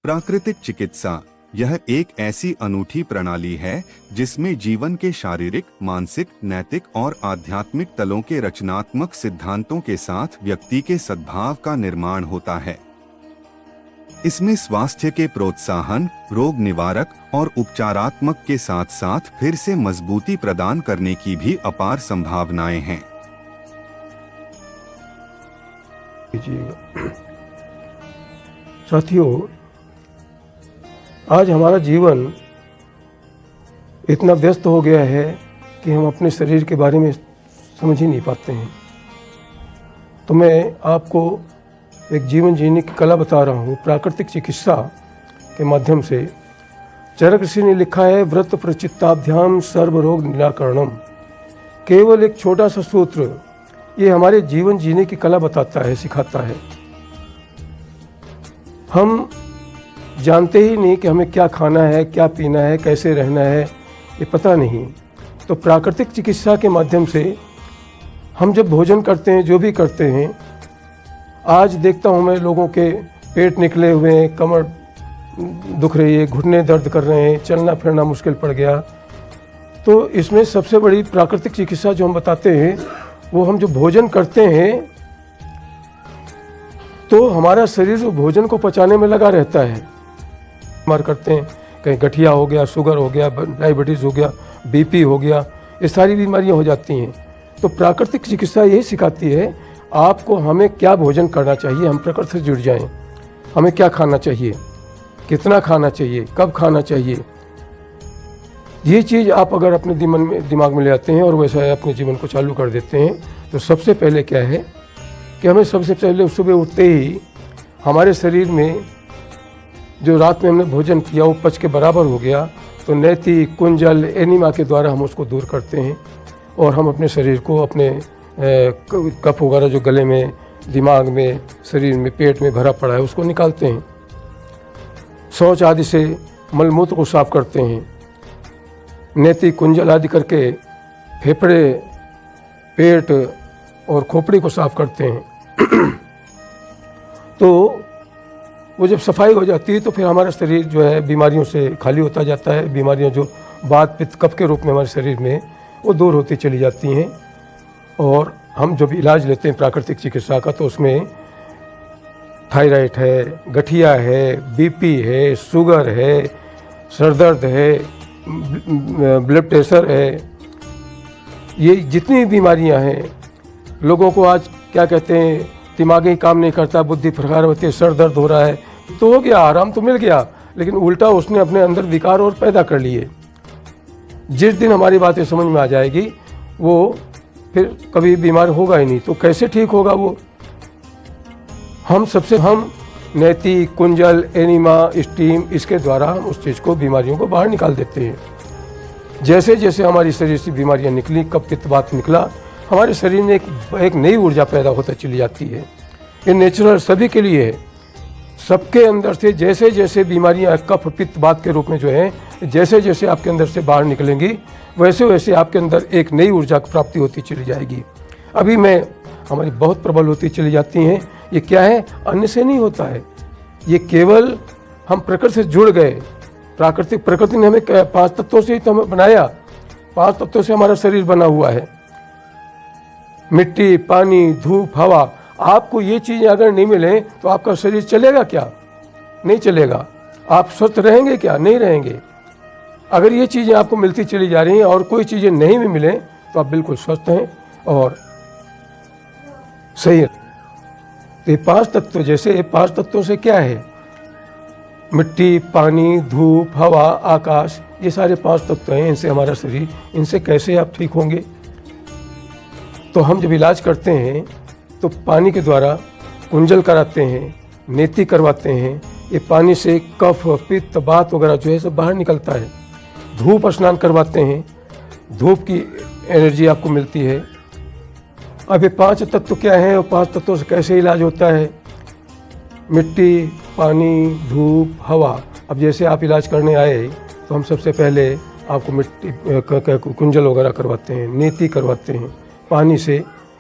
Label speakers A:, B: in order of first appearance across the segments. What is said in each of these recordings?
A: प्राकृतिक चिकित्सा यह एक ऐसी अनूठी प्रणाली है जिसमें जीवन के शारीरिक, मानसिक, नैतिक और आध्यात्मिक तलों के रचनात्मक सिद्धांतों के साथ व्यक्ति के सद्भाव का निर्माण होता है। इसमें स्वास्थ्य के प्रोत्साहन, रोग निवारक और उपचारात्मक के साथ साथ फिर से मजबूती प्रदान करने की भी अपार संभावनाएं हैं।
B: साथियों, आज हमारा जीवन इतना व्यस्त हो गया है कि हम अपने शरीर के बारे में समझ ही नहीं पाते हैं। तो मैं आपको एक जीवन जीने की कला बता रहा हूँ प्राकृतिक चिकित्सा के माध्यम से। चरक ऋषि ने लिखा है, व्रत प्रचित्ताभ्याम सर्व रोग निराकरणम। केवल एक छोटा सा सूत्र ये हमारे जीवन जीने की कला बताता है, सिखाता है। हम जानते ही नहीं कि हमें क्या खाना है, क्या पीना है, कैसे रहना है, ये पता नहीं। तो प्राकृतिक चिकित्सा के माध्यम से हम जब भोजन करते हैं, जो भी करते हैं, आज देखता हूँ मैं लोगों के पेट निकले हुए हैं, कमर दुख रही है, घुटने दर्द कर रहे हैं, चलना फिरना मुश्किल पड़ गया। तो इसमें सबसे बड़ी प्राकृतिक चिकित्सा जो हम बताते हैं वो हम जो भोजन करते हैं तो हमारा शरीर जो भोजन को पचाने में लगा रहता है। बीमार करते हैं, कहीं गठिया हो गया, शुगर हो गया, डायबिटीज़ हो गया, बीपी हो गया, ये सारी बीमारियां हो जाती हैं। तो प्राकृतिक चिकित्सा यही सिखाती है आपको हमें क्या भोजन करना चाहिए, हम प्रकृति से जुड़ जाएं। हमें क्या खाना चाहिए, कितना खाना चाहिए, कब खाना चाहिए, ये चीज़ आप अगर अपने दिमाग में ले आते हैं और वैसा अपने जीवन को चालू कर देते हैं तो सबसे पहले क्या है कि हमें सबसे पहले सुबह उठते ही हमारे शरीर में जो रात में हमने भोजन किया वो पच के बराबर हो गया, तो नैति, कुंजल, एनीमा के द्वारा हम उसको दूर करते हैं और हम अपने शरीर को, अपने कफ वगैरह जो गले में, दिमाग में, शरीर में, पेट में भरा पड़ा है उसको निकालते हैं। शौच आदि से मलमूत्र को साफ करते हैं। नैति, कुंजल आदि करके फेफड़े, पेट और खोपड़ी को साफ करते हैं। तो वो जब सफाई हो जाती है तो फिर हमारा शरीर जो है बीमारियों से खाली होता जाता है। बीमारियां जो वात, पित्त, कफ के रूप में हमारे शरीर में वो दूर होती चली जाती हैं। और हम जब इलाज लेते हैं प्राकृतिक चिकित्सा का तो उसमें थायराइड है, गठिया है, बीपी है, शुगर है, सर दर्द है, ब्लड प्रेशर है, ये जितनी बीमारियां हैं। लोगों को आज क्या कहते हैं, दिमाग ही काम नहीं करता, बुद्धि प्रकार होती है, सर दर्द हो रहा है, तो हो गया, आराम तो मिल गया, लेकिन उल्टा उसने अपने अंदर विकार और पैदा कर लिए। जिस दिन हमारी बातें समझ में आ जाएगी वो फिर कभी बीमार होगा ही नहीं। तो कैसे ठीक होगा वो? हम नैति, कुंजल, एनीमा, स्टीम, इसके द्वारा हम उस चीज़ को, बीमारियों को बाहर निकाल देते हैं। जैसे जैसे हमारी शरीर से बीमारियां निकली, कब पित्त वात निकला, हमारे शरीर में एक नई ऊर्जा पैदा होता चली जाती है। ये नेचुरल सभी के लिए है। सबके अंदर से जैसे जैसे बीमारियां कफ, पित्त, वात के रूप में जो है, जैसे जैसे आपके अंदर से बाहर निकलेंगी वैसे वैसे आपके अंदर एक नई ऊर्जा की प्राप्ति होती चली जाएगी। अभी हमारी बहुत प्रबल होती चली जाती हैं। ये क्या है? अन्न से नहीं होता है, ये केवल हम प्रकृति से जुड़ गए। प्रकृति ने हमें 5 तत्वों से ही तो हमें बनाया। 5 तत्वों से हमारा शरीर बना हुआ है, मिट्टी, पानी, धूप, हवा। आपको ये चीज़ें अगर नहीं मिले तो आपका शरीर चलेगा क्या? नहीं चलेगा। आप स्वस्थ रहेंगे क्या? नहीं रहेंगे। अगर ये चीज़ें आपको मिलती चली जा रही हैं और कोई चीज़ें नहीं भी मिले तो आप बिल्कुल स्वस्थ हैं और सही है। तो ये 5 तत्व, जैसे 5 तत्वों से क्या है? मिट्टी, पानी, धूप, हवा, आकाश, ये सारे 5 तत्व हैं। इनसे हमारा शरीर, इनसे कैसे आप ठीक होंगे? तो हम जब इलाज करते हैं तो पानी के द्वारा कुंजल कराते हैं, नेति करवाते हैं। ये पानी से कफ, पित्त, वात वगैरह जो है सब बाहर निकलता है। धूप स्नान करवाते हैं, धूप की एनर्जी आपको मिलती है। अब ये 5 तत्व क्या हैं और 5 तत्वों से कैसे इलाज होता है? मिट्टी, पानी, धूप, हवा। अब जैसे आप इलाज करने आए तो हम सबसे पहले आपको मिट्टी, कुंजल वगैरह करवाते हैं, नेति करवाते हैं। पानी से,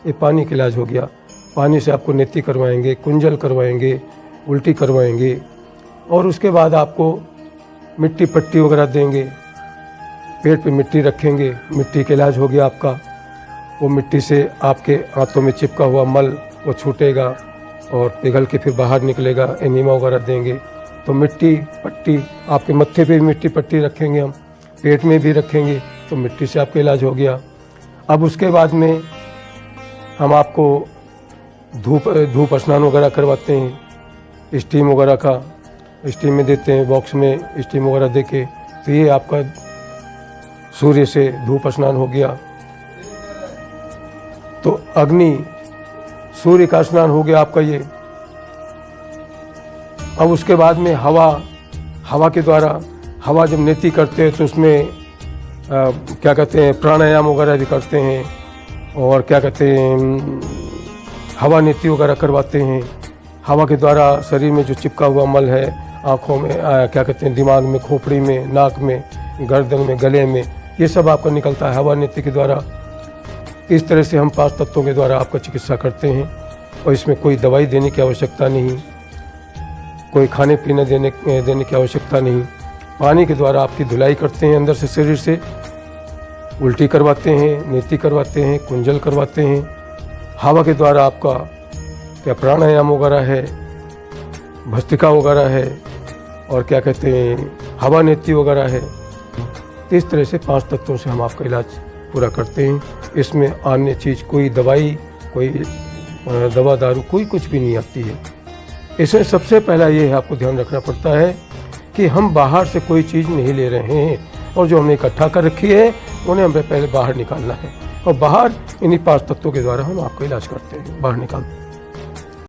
B: ये पानी का इलाज हो गया। पानी से आपको नेति करवाएंगे, कुंजल करवाएंगे, उल्टी करवाएंगे। और उसके बाद आपको मिट्टी पट्टी वगैरह देंगे, पेट पे मिट्टी रखेंगे, मिट्टी का इलाज हो गया आपका। वो मिट्टी से आपके हाथों में चिपका हुआ मल वो छूटेगा और पिघल के फिर बाहर निकलेगा। एनीमा वगैरह देंगे तो मिट्टी पट्टी, आपके मत्थे पे भी मिट्टी पट्टी रखेंगे हम, पेट में भी रखेंगे, तो मिट्टी से आपका इलाज हो गया। अब उसके बाद में हम आपको धूप स्नान वगैरह करवाते हैं, स्टीम वगैरह का स्टीम में देते हैं, बॉक्स में स्टीम वगैरह दे के। तो ये आपका सूर्य से धूप स्नान हो गया। तो अग्नि सूर्य का स्नान हो गया आपका ये। अब उसके बाद में हवा के द्वारा, हवा जब नेति करते हैं तो उसमें क्या कहते हैं, प्राणायाम वगैरह भी करते हैं, और क्या कहते हैं, हवा नेति वगैरह करवाते हैं। हवा के द्वारा शरीर में जो चिपका हुआ मल है, आँखों में क्या कहते हैं, दिमाग में, खोपड़ी में, नाक में, गर्दन में, गले में, ये सब आपका निकलता है हवा नेति के द्वारा। इस तरह से हम 5 तत्वों के द्वारा आपका चिकित्सा करते हैं, और इसमें कोई दवाई देने की आवश्यकता नहीं, कोई खाने पीने देने की आवश्यकता नहीं। पानी के द्वारा आपकी धुलाई करते हैं अंदर से, शरीर से उल्टी करवाते हैं, नेति करवाते हैं, कुंजल करवाते हैं। हवा के द्वारा आपका क्या प्राणायाम वगैरह है, भस्त्रिका वगैरह है, और क्या कहते हैं, हवा नेति वगैरह है। इस तरह से 5 तत्वों से हम आपका इलाज पूरा करते हैं। इसमें अन्य चीज़ कोई दवाई, कोई दवा दारू, कोई कुछ भी नहीं आती है। इसमें सबसे पहला ये है, आपको ध्यान रखना पड़ता है कि हम बाहर से कोई चीज़ नहीं ले रहे हैं, और जो हमने इकट्ठा कर रखी है उन्हें हमें पहले बाहर निकालना है, और बाहर इन्हीं 5 तत्वों के द्वारा हम आपका इलाज करते हैं, बाहर निकालते हैं।